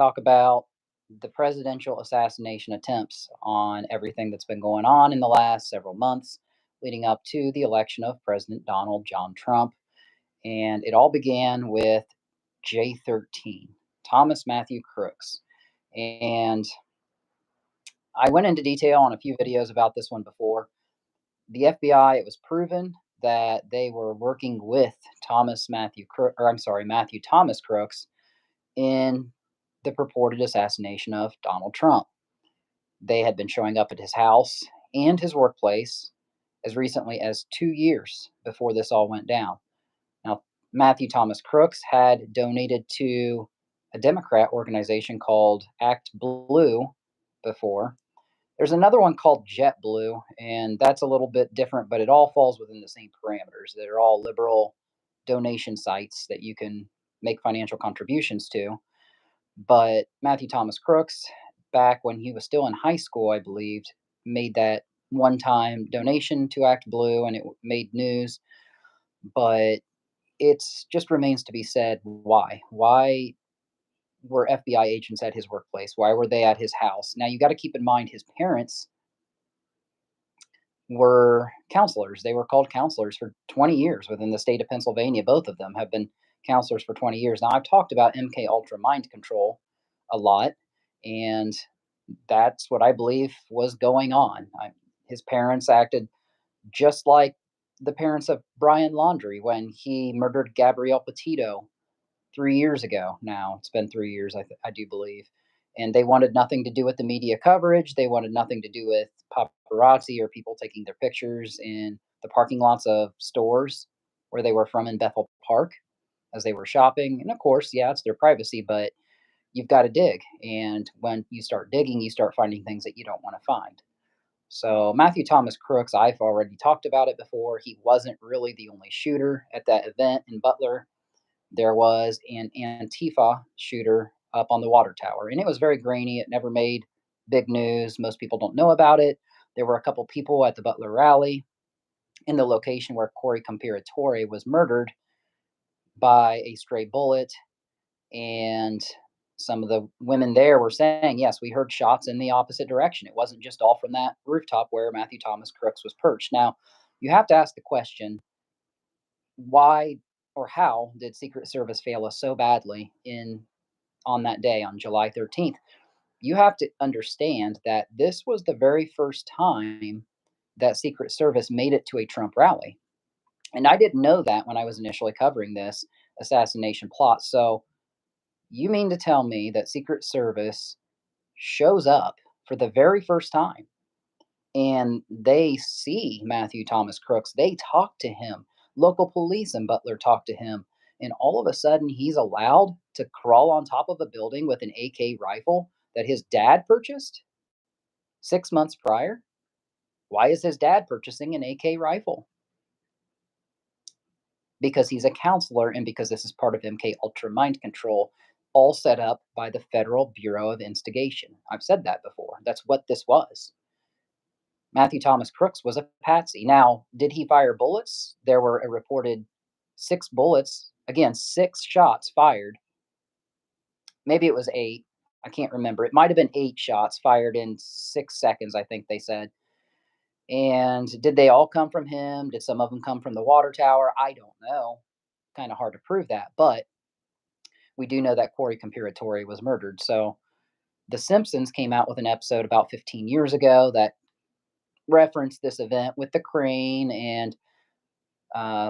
talk about the presidential assassination attempts on everything that's been going on in the last several months leading up to the election of President Donald John Trump. And it all began with J13, Thomas Matthew Crooks. And I went into detail on a few videos about this one before. The FBI, it was proven that they were working with Matthew Thomas Crooks in the purported assassination of Donald Trump. They had been showing up at his house and his workplace as recently as 2 years before this all went down. Now, Matthew Thomas Crooks had donated to a Democrat organization called Act Blue before. There's another one called JetBlue, and that's a little bit different, but it all falls within the same parameters. They're all liberal donation sites that you can make financial contributions to. But Matthew Thomas Crooks, back when he was still in high school, I believed, made that one-time donation to Act Blue, and it made news. But it just remains to be said why. Why were FBI agents at his workplace? Why were they at his house? Now, you got to keep in mind his parents were counselors. They were called counselors for 20 years within the state of Pennsylvania. Both of them have been counselors for 20 years. Now, I've talked about MK Ultra mind control a lot, and that's what I believe was going on. His parents acted just like the parents of Brian Laundrie when he murdered Gabrielle Petito 3 years ago now. It's been 3 years, I do believe. And they wanted nothing to do with the media coverage. They wanted nothing to do with paparazzi or people taking their pictures in the parking lots of stores where they were from in Bethel Park as they were shopping. And of course, yeah, it's their privacy, but you've got to dig. And when you start digging, you start finding things that you don't want to find. So Matthew Thomas Crooks, I've already talked about it before. He wasn't really the only shooter at that event in Butler. There was an Antifa shooter up on the water tower, and it was very grainy. It never made big news. Most people don't know about it. There were a couple people at the Butler rally in the location where Corey Campiratore was murdered by a stray bullet, and some of the women there were saying, yes, we heard shots in the opposite direction. It wasn't just all from that rooftop where Matthew Thomas Crooks was perched. Now, you have to ask the question, why or how did Secret Service fail us so badly on that day on July 13th? You have to understand that this was the very first time that Secret Service made it to a Trump rally. And I didn't know that when I was initially covering this assassination plot. So you mean to tell me that Secret Service shows up for the very first time and they see Matthew Thomas Crooks, they talk to him, local police in Butler talk to him, and all of a sudden he's allowed to crawl on top of a building with an AK rifle that his dad purchased 6 months prior? Why is his dad purchasing an AK rifle? Because he's a counselor and because this is part of MK Ultra mind control, all set up by the Federal Bureau of Instigation. I've said that before. That's what this was. Matthew Thomas Crooks was a patsy. Now, did he fire bullets? There were a reported 6 bullets. Again, 6 shots fired. Maybe it was 8. I can't remember. It might have been 8 shots fired in 6 seconds, I think they said. And did they all come from him? Did some of them come from the water tower? I don't know. Kind of hard to prove that. But we do know that Corey Campiratore was murdered. So The Simpsons came out with an episode about 15 years ago that referenced this event with the crane, and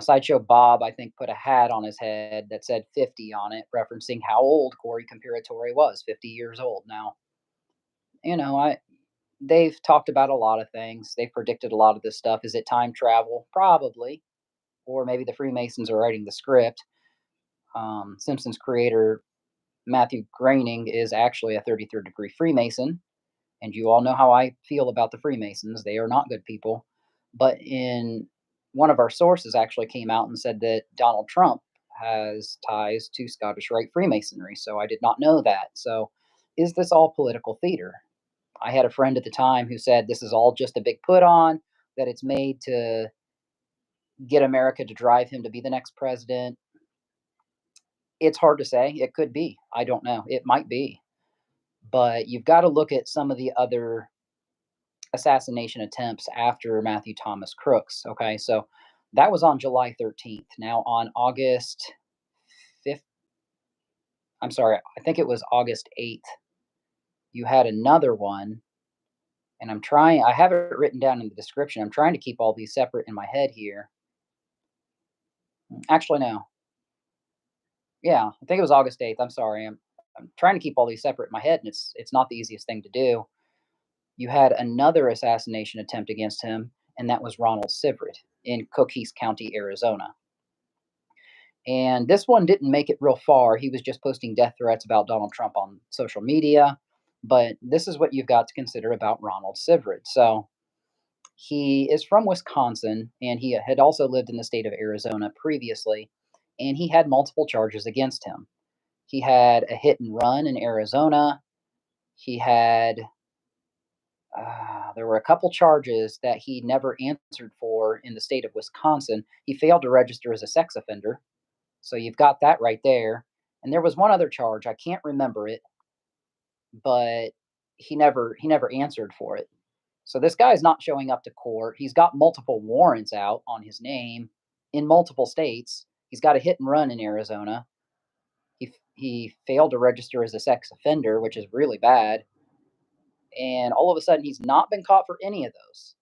Sideshow Bob, I think, put a hat on his head that said 50 on it, referencing how old Corey Campiratore was, 50 years old. Now, they've talked about a lot of things. They've predicted a lot of this stuff. Is it time travel? Probably. Or maybe the Freemasons are writing the script. Simpsons creator Matthew Groening is actually a 33rd degree Freemason. And you all know how I feel about the Freemasons. They are not good people. But one of our sources actually came out and said that Donald Trump has ties to Scottish Rite Freemasonry. So I did not know that. So is this all political theater? I had a friend at the time who said this is all just a big put on, that it's made to get America to drive him to be the next president. It's hard to say. It could be. I don't know. It might be. But you've got to look at some of the other assassination attempts after Matthew Thomas Crooks. Okay, so that was on July 13th. Now on August 5th, I'm sorry, I think it was August 8th, you had another one. And I have it written down in the description. I'm trying to keep all these separate in my head here. Actually, no. Yeah, I think it was August 8th. I'm sorry. I'm trying to keep all these separate in my head, and it's not the easiest thing to do. You had another assassination attempt against him, and that was Ronald Syvrud in Cochise County, Arizona. And this one didn't make it real far. He was just posting death threats about Donald Trump on social media. But this is what you've got to consider about Ronald Syvrud. So he is from Wisconsin, and he had also lived in the state of Arizona previously, and he had multiple charges against him. He had a hit and run in Arizona. He had there were a couple charges that he never answered for in the state of Wisconsin. He failed to register as a sex offender. So you've got that right there. And there was one other charge, I can't remember it, but he never answered for it. So this guy's not showing up to court. He's got multiple warrants out on his name in multiple states. He's got a hit and run in Arizona. He failed to register as a sex offender, which is really bad. And all of a sudden, he's not been caught for any of those.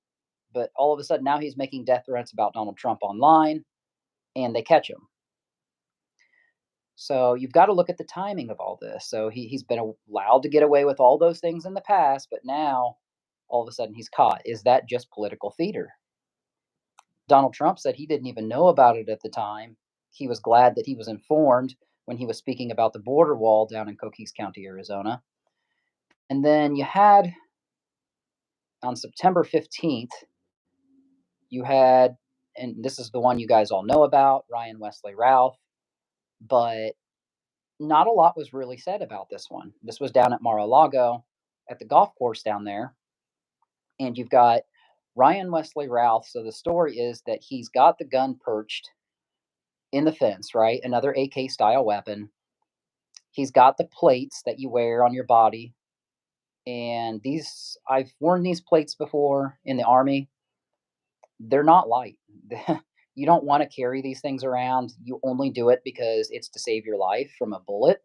But all of a sudden, now he's making death threats about Donald Trump online, and they catch him. So you've got to look at the timing of all this. So he's been allowed to get away with all those things in the past, but now all of a sudden he's caught. Is that just political theater? Donald Trump said he didn't even know about it at the time. He was glad that he was informed when he was speaking about the border wall down in Cochise County, Arizona. And then you had on September 15th, you had, and this is the one you guys all know about, Ryan Wesley Routh, but not a lot was really said about this one. This was down at Mar-a-Lago at the golf course down there. And you've got Ryan Wesley Routh. So the story is that he's got the gun perched in the fence, right? Another AK style weapon. He's got the plates that you wear on your body. And I've worn these plates before in the Army. They're not light. You don't want to carry these things around. You only do it because it's to save your life from a bullet.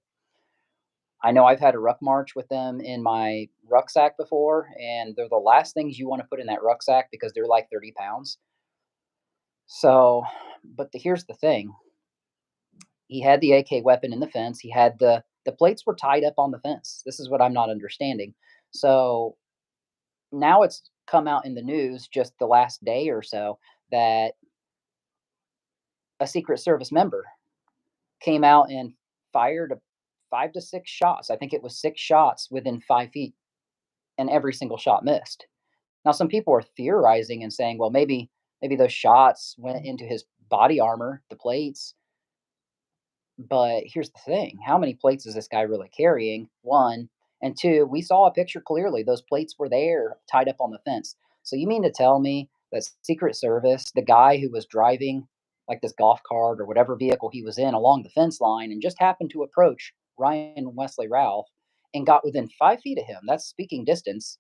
I know I've had a ruck march with them in my rucksack before, and they're the last things you want to put in that rucksack because they're like 30 pounds. So, but here's the thing. He had the AK weapon in the fence. He had the plates were tied up on the fence. This is what I'm not understanding. So now it's come out in the news just the last day or so that a Secret Service member came out and fired 5 to 6 shots. I think it was 6 shots within 5 feet, and every single shot missed. Now, some people are theorizing and saying, well, maybe those shots went into his body armor, the plates. But here's the thing: how many plates is this guy really carrying? One, and two, we saw a picture clearly; those plates were there, tied up on the fence. So you mean to tell me that Secret Service, the guy who was driving like this golf cart or whatever vehicle he was in along the fence line and just happened to approach Ryan Wesley Ralph and got within 5 feet of him, that's speaking distance,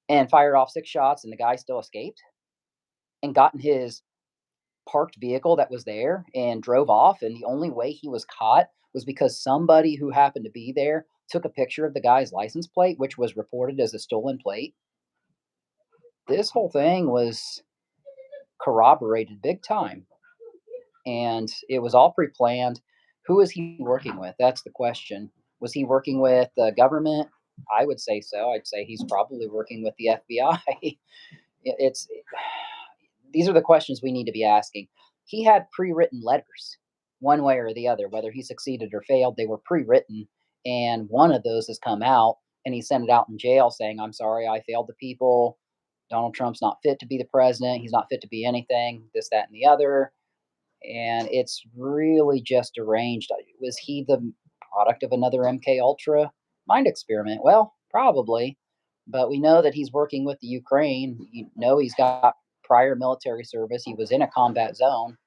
and fired off 6 shots, and the guy still escaped and got in his parked vehicle that was there and drove off. And the only way he was caught was because somebody who happened to be there took a picture of the guy's license plate, which was reported as a stolen plate. This whole thing was corroborated big time, and it was all pre-planned. Who is he working with? That's the question. Was he working with the government? I would say so. I'd say he's probably working with the FBI. it's These are the questions we need to be asking. He had pre-written letters, one way or the other, whether he succeeded or failed. They were pre-written, and one of those has come out, and he sent it out in jail saying, "I'm sorry, I failed the people. Donald Trump's not fit to be the president. He's not fit to be anything. This, that, and the other." And it's really just arranged. Was he the product of another MK Ultra mind experiment? Well, probably, but we know that he's working with the Ukraine. You know, he's got prior military service. He was in a combat zone.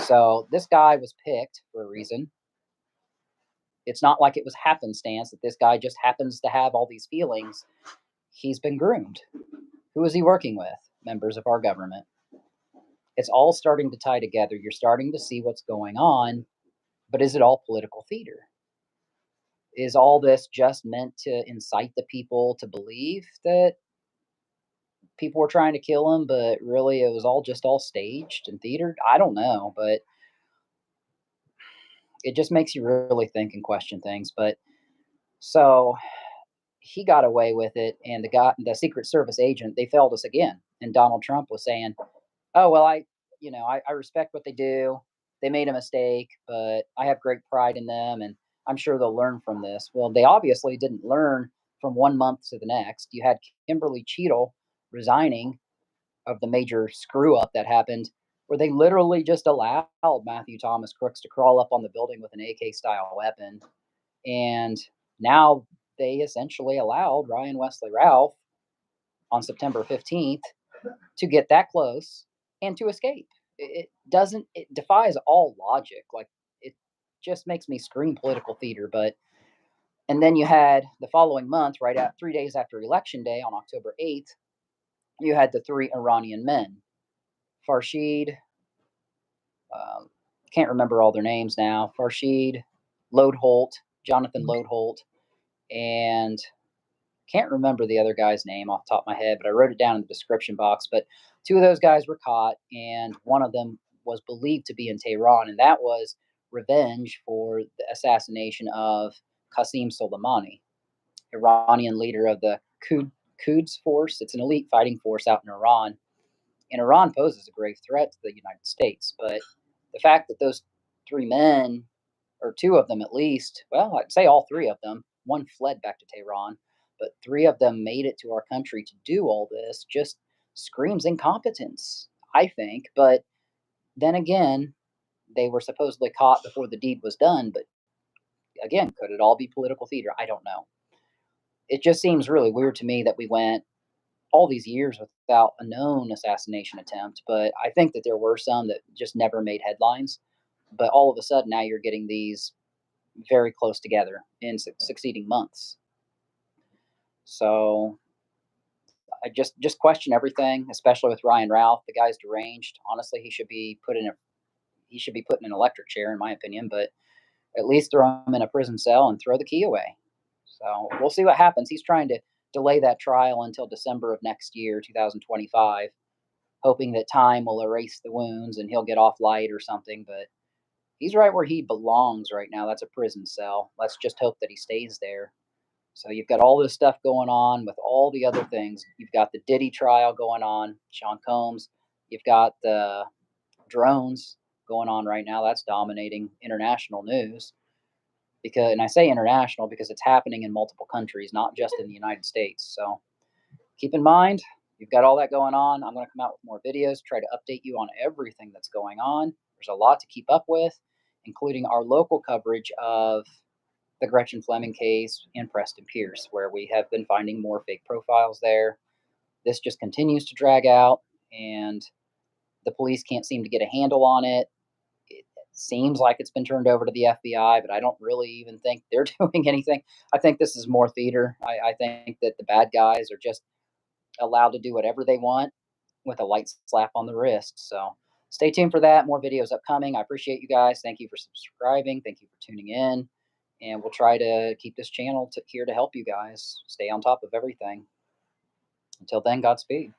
So this guy was picked for a reason. It's not like it was happenstance that this guy just happens to have all these feelings. He's been groomed. Who is he working with? Members of our government. It's all starting to tie together. You're starting to see what's going on, but is it all political theater? Is all this just meant to incite the people to believe that people were trying to kill him, but really it was all staged and theatered? I don't know, but it just makes you really think and question things. But so he got away with it, and the Secret Service agent, they failed us again. And Donald Trump was saying, "Oh well, I respect what they do. They made a mistake, but I have great pride in them, and I'm sure they'll learn from this." Well, they obviously didn't learn from 1 month to the next. You had Kimberly Cheadle resigning of the major screw up that happened, where they literally just allowed Matthew Thomas Crooks to crawl up on the building with an AK style weapon. And now they essentially allowed Ryan Wesley Routh on September 15th to get that close and to escape. It defies all logic. Like, it just makes me scream political theater. But, and then you had the following month, right at 3 days after Election Day on October 8th, you had the three Iranian men, Farshid, um, can't remember all their names now, Farshid, Loadholt, Jonathan Loadholt, and can't remember the other guy's name off the top of my head, but I wrote it down in the description box. But two of those guys were caught, and one of them was believed to be in Tehran, and that was revenge for the assassination of Qassem Soleimani, Iranian leader of the Quds force. It's an elite fighting force out in Iran, and Iran poses a grave threat to the United States. But the fact that those three men, or two of them at least, well, I'd say all three of them, one fled back to Tehran, but three of them made it to our country to do all this, just screams incompetence, I think. But then again, they were supposedly caught before the deed was done. But again, could it all be political theater? I don't know. It just seems really weird to me that we went all these years without a known assassination attempt. But I think that there were some that just never made headlines. But all of a sudden, now you're getting these very close together in succeeding months. So I just question everything, especially with Ryan Routh. The guy's deranged. Honestly, he should be put in an electric chair, in my opinion. But at least throw him in a prison cell and throw the key away. So we'll see what happens. He's trying to delay that trial until December of next year, 2025, hoping that time will erase the wounds and he'll get off light or something. But he's right where he belongs right now. That's a prison cell. Let's just hope that he stays there. So you've got all this stuff going on with all the other things. You've got the Diddy trial going on, Sean Combs. You've got the drones going on right now. That's dominating international news. Because, and I say international because it's happening in multiple countries, not just in the United States. So keep in mind, you've got all that going on. I'm going to come out with more videos, try to update you on everything that's going on. There's a lot to keep up with, including our local coverage of the Gretchen Fleming case and Preston Pierce, where we have been finding more fake profiles there. This just continues to drag out, and the police can't seem to get a handle on it. It seems like it's been turned over to the FBI, but I don't really even think they're doing anything. I think this is more theater. I think that the bad guys are just allowed to do whatever they want with a light slap on the wrist. So stay tuned for that. More videos upcoming. I appreciate you guys. Thank you for subscribing. Thank you for tuning in. And we'll try to keep this channel here to help you guys stay on top of everything. Until then, Godspeed.